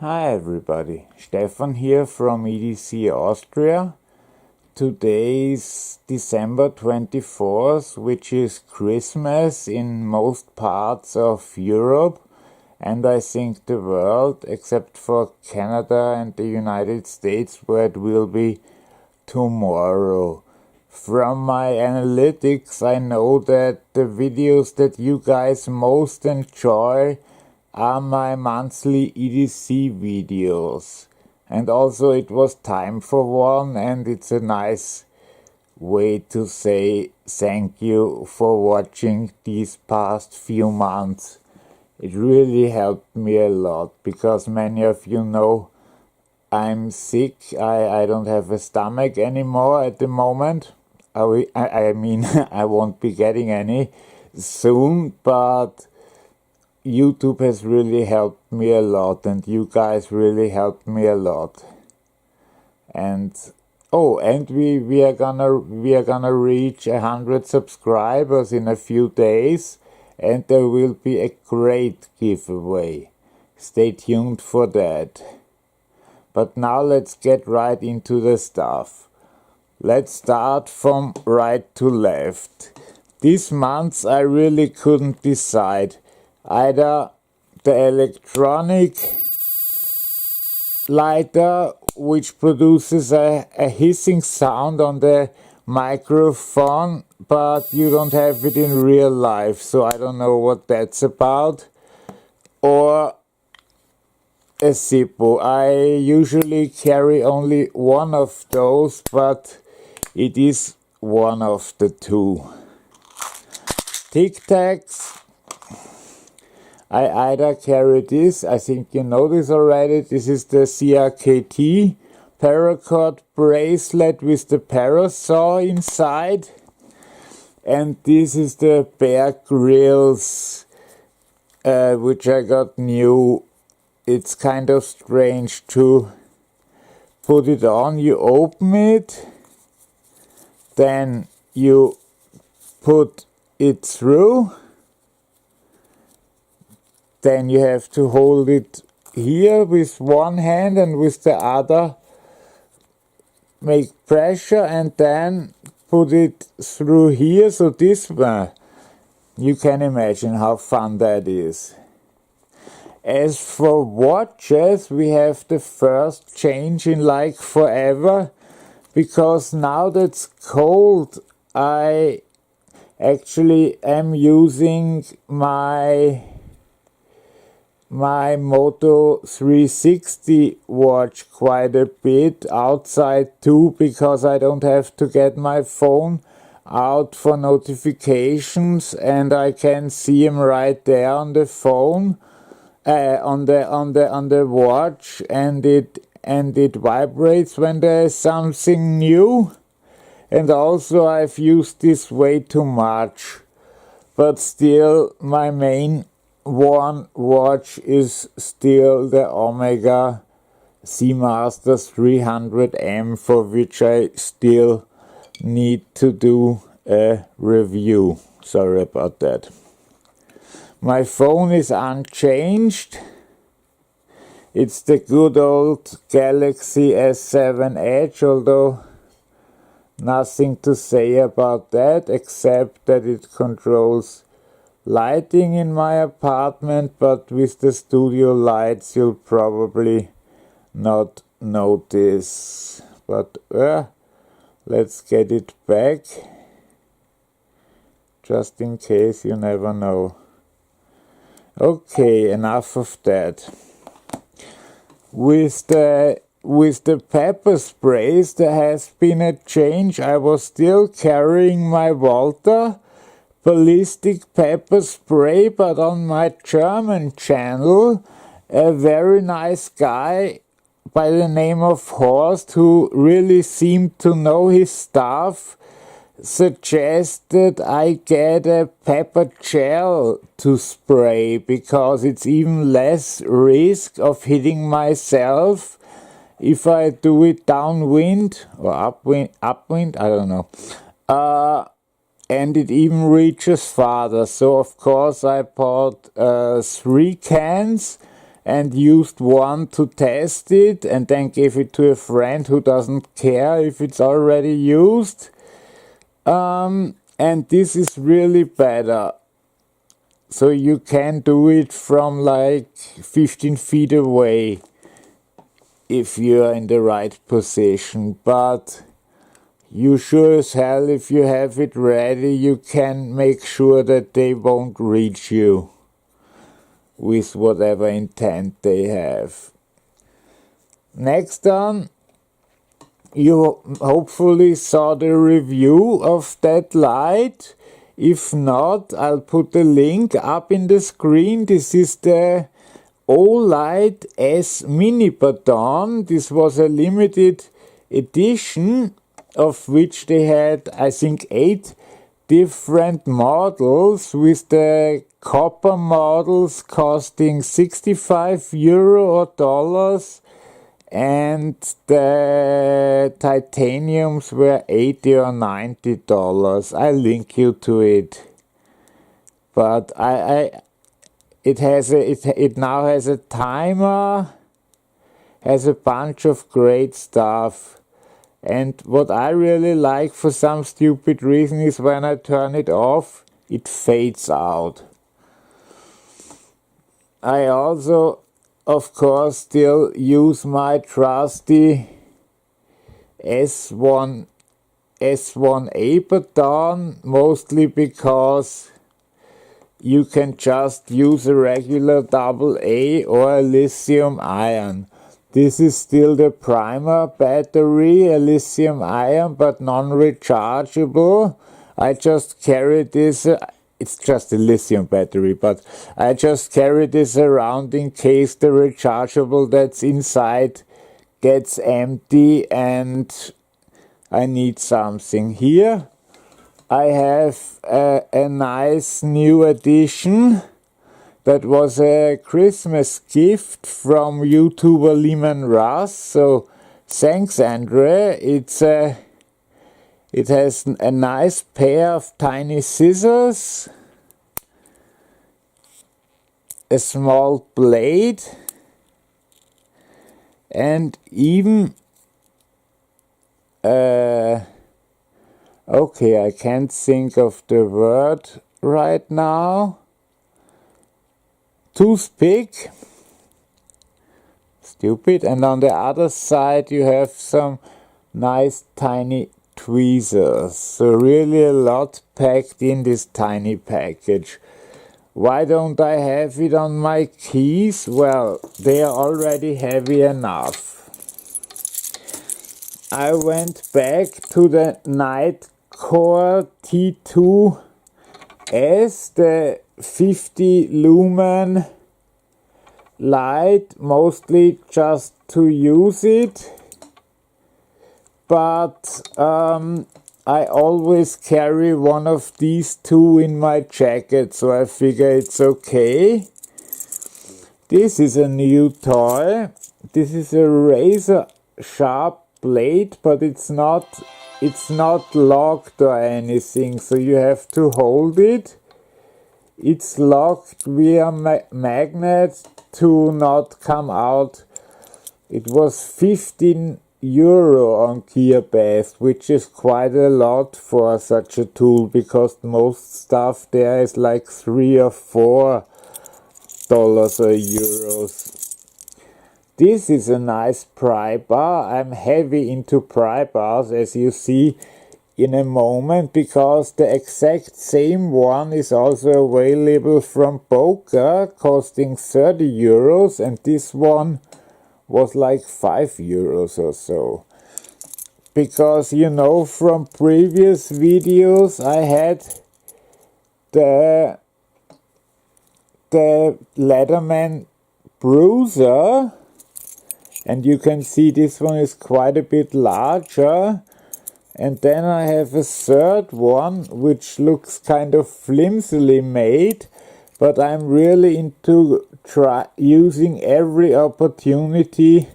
Hi everybody, Stefan here from EDC Austria. Today is December 24th, which is Christmas in most parts of Europe and I think the world, except for Canada and the United States, where it will be tomorrow. From my analytics, I know that the videos that you guys most enjoy are my monthly EDC videos. And also it was time for one, and it's a nice way to say thank you for watching these past few months. It really helped me a lot, because many of you know I'm sick. I don't have a stomach anymore at the moment. I mean, I won't be getting any soon, but YouTube has really helped me a lot, and you guys really helped me a lot. And we are gonna reach 100 subscribers in a few days, and there will be a great giveaway. Stay tuned for that. But now let's get right into the stuff. Let's start from right to left. This month I really couldn't decide. Either the electronic lighter, which produces a hissing sound on the microphone, but you don't have it in real life, so I don't know what that's about, or a Zippo. I usually carry only one of those, but it is one of the two. Tic Tacs. I either carry this, I think you know this already, this is the CRKT paracord bracelet with the parasaw inside, and this is the Bear Grylls, which I got new. It's kind of strange to put it on. You open it, then you put it through, then you have to hold it here with one hand and with the other make pressure and then put it through here. So this one, you can imagine how fun that is. As for watches, we have the first change in like forever, because now that's cold, I actually am using my Moto 360 watch quite a bit outside too, because I don't have to get my phone out for notifications and I can see them right there on the phone, on the watch, and it vibrates when there is something new. And also I've used this way too much, but still my main one watch is still the Omega Seamaster 300M, for which I still need to do a review. Sorry about that. My phone is unchanged. It's the good old Galaxy S7 Edge, although nothing to say about that, except that it controls lighting in my apartment, but with the studio lights you'll probably not notice. But let's get it back, just in case, you never know. Okay, enough of that. With the pepper sprays there has been a change. I was still carrying my Walter ballistic pepper spray, but on my German channel a very nice guy by the name of Horst, who really seemed to know his stuff, suggested I get a pepper gel to spray, because it's even less risk of hitting myself if I do it downwind or upwind, I don't know. And it even reaches farther. So of course I bought 3 cans, and used one to test it and then gave it to a friend who doesn't care if it's already used. And this is really better. So you can do it from like 15 feet away if you're in the right position. But you sure as hell, if you have it ready, you can make sure that they won't reach you with whatever intent they have. Next on, you hopefully saw the review of that light. If not, I'll put the link up in the screen. This is the Olight S Miniport. This was a limited edition of which they had, I think, 8 different models, with the copper models costing 65 euro or dollars, and the titaniums were 80 or 90 dollars. I'll link you to it. But it now has a timer, has a bunch of great stuff. And what I really like for some stupid reason is when I turn it off, it fades out. I also, of course, still use my trusty S1A baton, mostly because you can just use a regular AA or a lithium ion. This is still the Prybar battery, a lithium ion, but non-rechargeable. I just carry this, it's just a lithium battery, but I just carry this around in case the rechargeable that's inside gets empty and I need something. Here I have a nice new addition. That was a Christmas gift from YouTuber Lehman Russ. So thanks, Andre. It has a nice pair of tiny scissors, a small blade, and even okay, I can't think of the word right now. Toothpick, stupid, and on the other side you have some nice tiny tweezers. So really a lot packed in this tiny package. Why don't I have it on my keys? Well, they are already heavy enough. I went back to the Nightcore T2S, the 50 lumen light, mostly just to use it, but I always carry one of these two in my jacket, so I figure it's okay. This is a new toy. This is a razor sharp blade, but it's not locked or anything, so you have to hold it. It's locked via magnet to not come out. It was 15 euro on Gearbest, which is quite a lot for such a tool, because most stuff there is like $3 or $4 or euros. This is a nice Prybar. I'm heavy into Prybars, as you see in a moment, because the exact same one is also available from Boca, costing 30 euros, and this one was like 5 euros or so. Because, you know, from previous videos I had the Leatherman Bruiser, and you can see this one is quite a bit larger. And then I have a third one, which looks kind of flimsily made, but I'm really into using every opportunity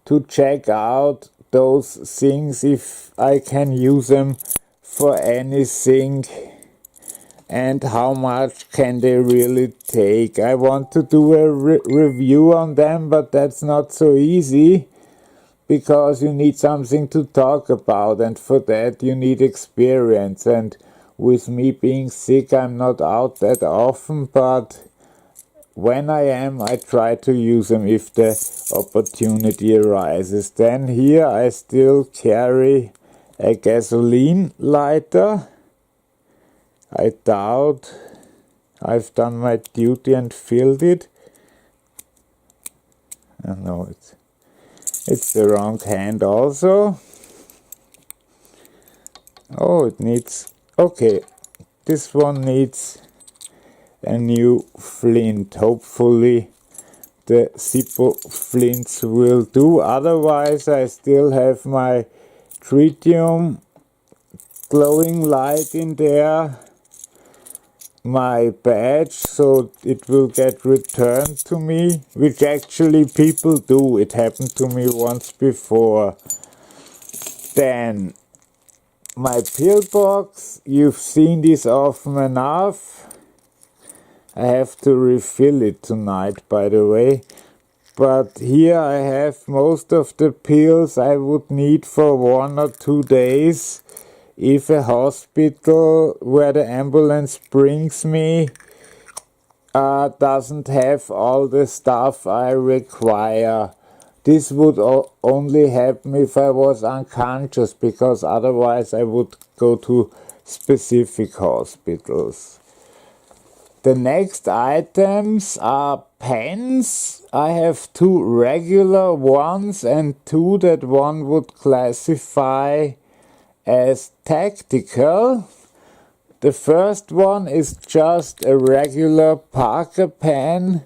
to check out those things if I can use them for anything and how much can they really take. I want to do a review on them, but that's not so easy because you need something to talk about, and for that you need experience. And with me being sick, I'm not out that often, but when I am, I try to use them if the opportunity arises. Then here I still carry a gasoline lighter. I doubt I've done my duty and filled it. No, it's the wrong hand also. Oh, it needs... Okay, this one needs a new flint. Hopefully the Zippo flints will do. Otherwise I still have my tritium glowing light in there, my badge, so it will get returned to me, which actually people do. It happened to me once before. Then my pillbox, you've seen this often enough. I have to refill it tonight, by the way. But here I have most of the pills I would need for 1 or 2 days if a hospital where the ambulance brings me doesn't have all the stuff I require. This would only happen if I was unconscious, because otherwise I would go to specific hospitals. The next items are pens. I have 2 regular ones and 2 that one would classify as tactical. The first one is just a regular Parker pen.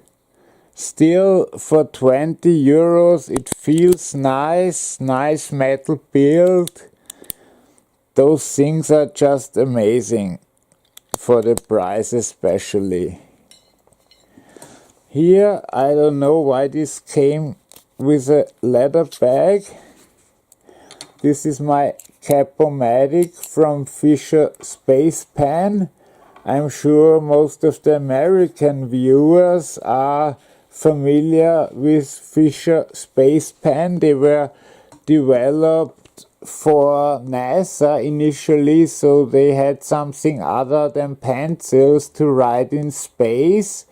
Still for 20 euros. It feels nice metal build. Those things are just amazing. For the price especially. Here, I don't know why this came with a leather bag. This is my Capomatic from Fisher Space Pen. I'm sure most of the American viewers are familiar with Fisher Space Pen. They were developed for NASA initially, so they had something other than pencils to write in space,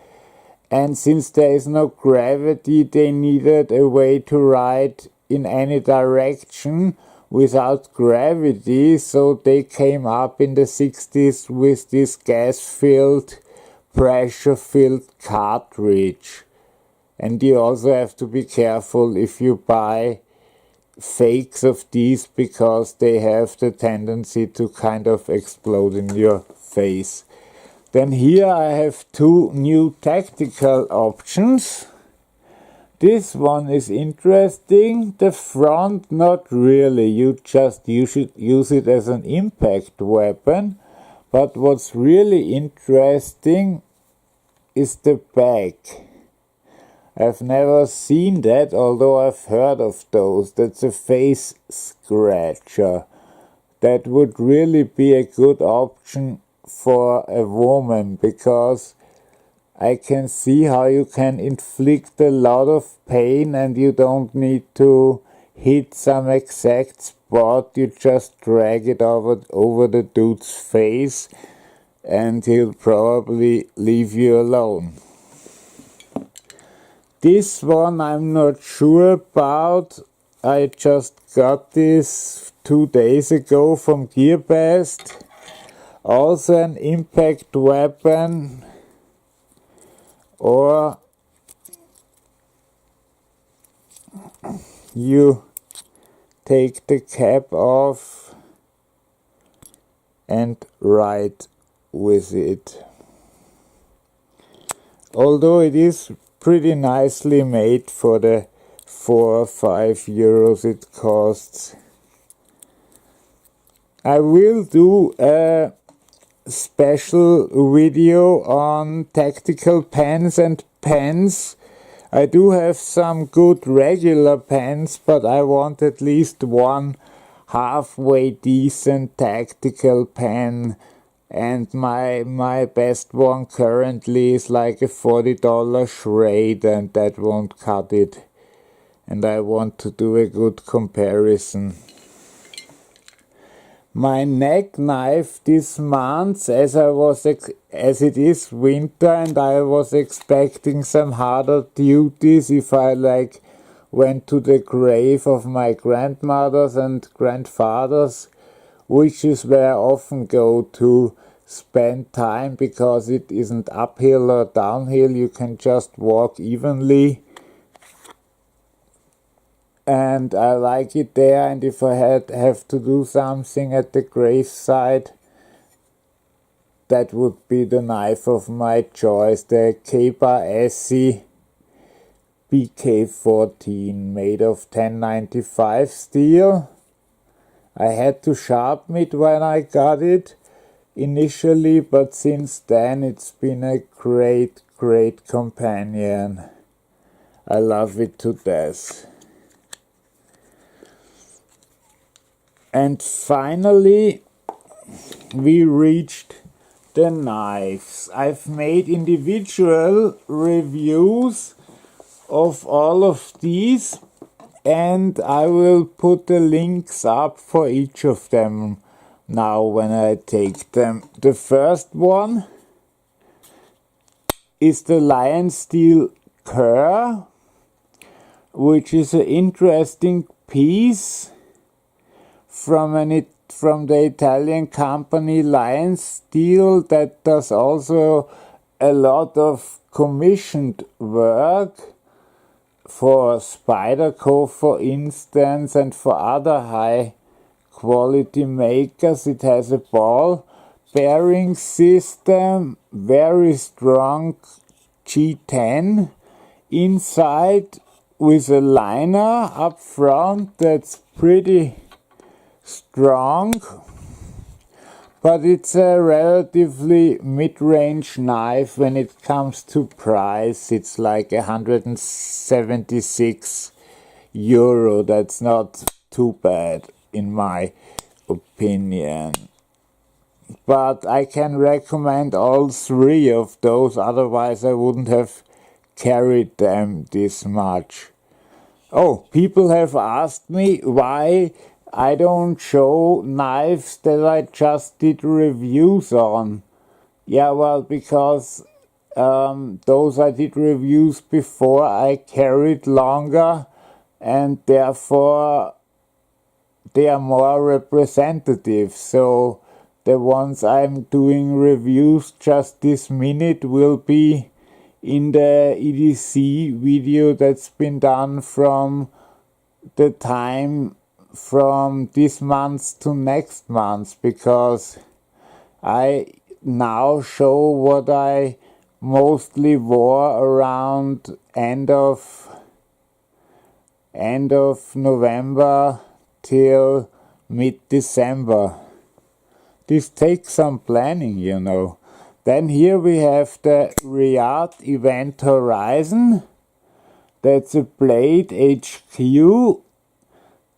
and since there is no gravity, they needed a way to write in any direction without gravity, so they came up in the 60s with this gas-filled, pressure-filled cartridge. And you also have to be careful if you buy fakes of these, because they have the tendency to kind of explode in your face. Then here I have 2 new tactical options. This one is interesting. The front, not really. You should use it as an impact weapon. But what's really interesting is the back. I've never seen that, although I've heard of those. That's a face scratcher. That would really be a good option for a woman, because I can see how you can inflict a lot of pain and you don't need to hit some exact spot. You just drag it over the dude's face and he'll probably leave you alone. This one I'm not sure about. I just got this 2 days ago from GearBest. Also an impact weapon, or you take the cap off and write with it. Although it is pretty nicely made for the 4 or 5 euros it costs. I will do a special video on tactical pens and pens. I do have some good regular pens, but I want at least one halfway decent tactical pen and my best one currently is like a $40 Schrade, and that won't cut it, and I want to do a good comparison. My neck knife this month, as it is winter and I was expecting some harder duties if I like went to the grave of my grandmothers and grandfathers, which is where I often go to spend time because it isn't uphill or downhill, you can just walk evenly. And I like it there, and if I have to do something at the graveside, that would be the knife of my choice, the Prybar SE BK14, made of 1095 steel. I had to sharpen it when I got it initially, but since then it's been a great companion. I love it to death. And finally, we reached the knives. I've made individual reviews of all of these, and I will put the links up for each of them now when I take them. The first one is the Lion Steel Kerr, which is an interesting piece from the Italian company Lion Steel that does also a lot of commissioned work for Spyderco, for instance, and for other high quality makers. It has a ball bearing system, very strong G10 inside with a liner up front that's pretty strong, but it's a relatively mid-range knife when it comes to price. It's like €176. That's not too bad in my opinion, but I can recommend all three of those, otherwise I wouldn't have carried them this much. Oh, people have asked me why I don't show knives that I just did reviews on. Yeah, well, because those I did reviews before I carried longer, and therefore they are more representative. So the ones I'm doing reviews just this minute will be in the EDC video that's been done from the time from this month to next month, because I now show what I mostly wore around end of November till mid-December. This takes some planning, you know. Then here we have the Riyadh Event Horizon. That's a Blade HQ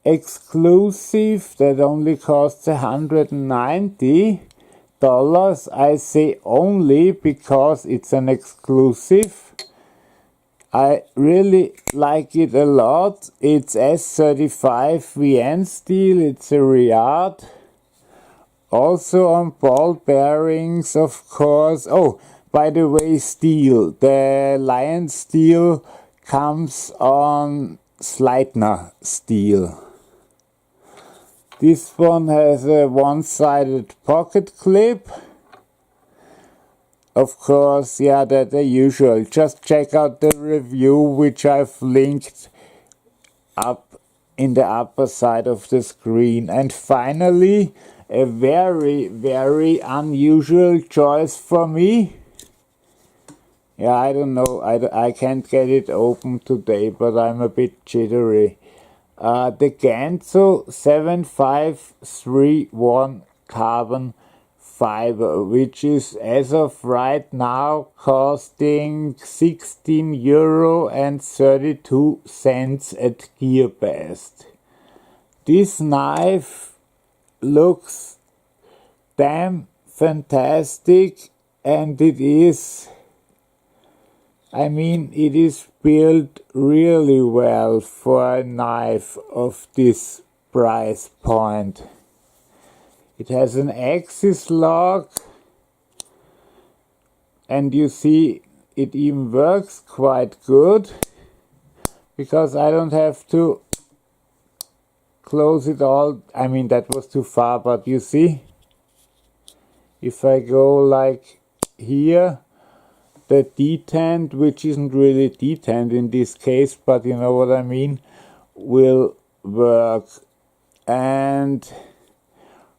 exclusive that only costs $190. I say only because it's an exclusive. I really like it a lot. It's S35 VN steel. It's a Riyadh. Also on ball bearings, of course. Oh, by the way, steel. The Lion Steel comes on Sleipner steel. This one has a one-sided pocket clip. Of course, yeah, that's the usual. Just check out the review, which I've linked up in the upper side of the screen. And finally, a very unusual choice for me. Yeah, I don't know, I can't get it open today, but I'm a bit jittery. The Ganzo 7531 carbon fiber, which is as of right now costing €16.32 at GearBest. This knife looks damn fantastic, and it is, it is built really well for a knife of this price point. It has an axis lock, and you see it even works quite good because I don't have to close it all. That was too far, but you see, if I go like here, the detent, which isn't really detent in this case, but you know what I mean, will work. And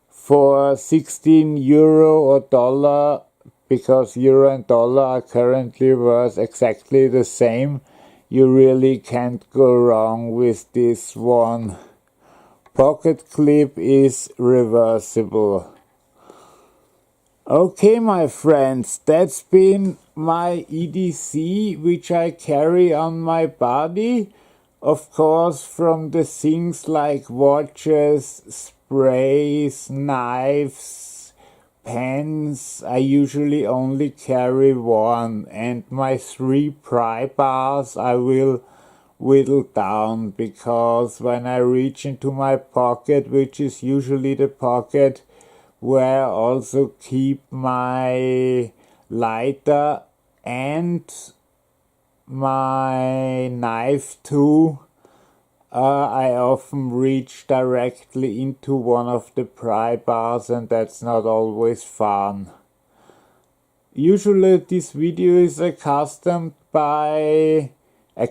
for 16 euro or dollar, because euro and dollar are currently worth exactly the same, you really can't go wrong with this one. Pocket clip is reversible. Okay, my friends, that's been my EDC, which I carry on my body. Of course, from the things like watches, sprays, knives, pens, I usually only carry one, and my 3 Prybars I will whittle down, because when I reach into my pocket, which is usually the pocket where I also keep my lighter and my knife too, I often reach directly into one of the Prybars, and that's not always fun. Usually this video is accompanied by a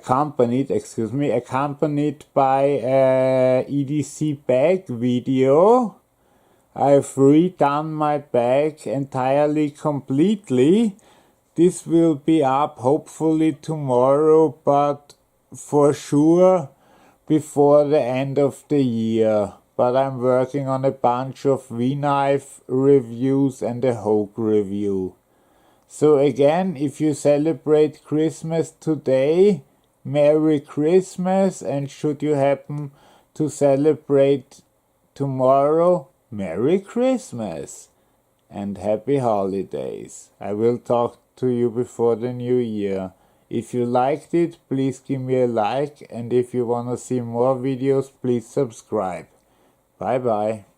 EDC Bag video. I've redone my bag entirely completely. This will be up hopefully tomorrow, but for sure before the end of the year. But I'm working on a bunch of V-knife reviews and a Hogue review. So again, if you celebrate Christmas today, Merry Christmas, and should you happen to celebrate tomorrow, Merry Christmas and Happy Holidays. I will talk to you before the new year. If you liked it, please give me a like, and if you want to see more videos, please subscribe. Bye bye.